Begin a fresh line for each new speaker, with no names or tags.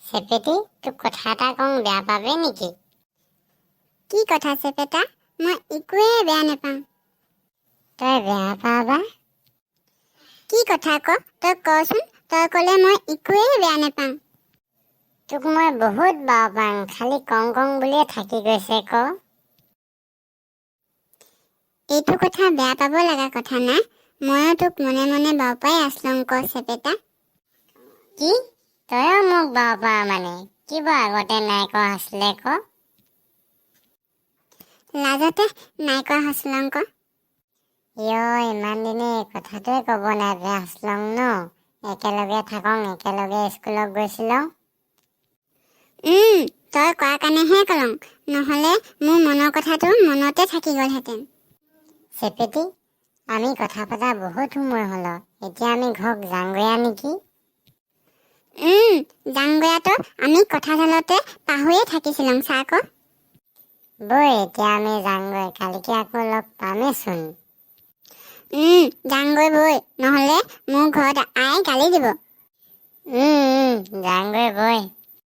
চেপেটি, তোক কথা এটা কওঁ, বেয়া পাবি নেকি?
কি কথা চেপেটা? মই একোৱে বেয়া নাপাওঁ।
তই বেয়া পাবা?
কি কথা ক? তই কচোন। তই ক'লে মই একোৱে বেয়া নাপাওঁ।
তোক মই বহুত বেয়া পাওঁ, খালি কং কং বুলিয়ে থাকি গৈছে ক।
এইটো কথা বেয়া পাব লগা কথা নাই। ময়ো তোক মনে মনে বেয়া পাই আছলং ক চেপেটা।
কি? তইও মোক বেয়া পাৱ মানে? কিবা আগতে নাই কোৱা আছিলে ক।
লাজতে নাই কোৱা হচলং ক।
ইমান দিনে কথাটোৱে ক'ব নাই আছলং ন? একেলগে থাকোঁ, একেলগে স্কুলত গৈছিলোঁ।
তই কোৱা কাৰণেহে কলং, নহ'লে মোৰ মনৰ কথাটো মনতে থাকি গ'লহেঁতেন।
চেপেটি, আমি কথা পতা বহুত সময় হ'ল। এতিয়া আমি ঘৰত যাংগৈয়া নেকি?
জাংগয়াতো আমি কথা জালতে পাহৰিয়ে থাকিছিলং চা আকৌ।
বৈ এতিয়া আমি যাংগৈ, কালিকে আকৌ লগ পামেচোন।
জাংগৈ বৈ, নহ'লে মোৰ ঘৰত আই গালি দিব।
যাংগৈ বৈ।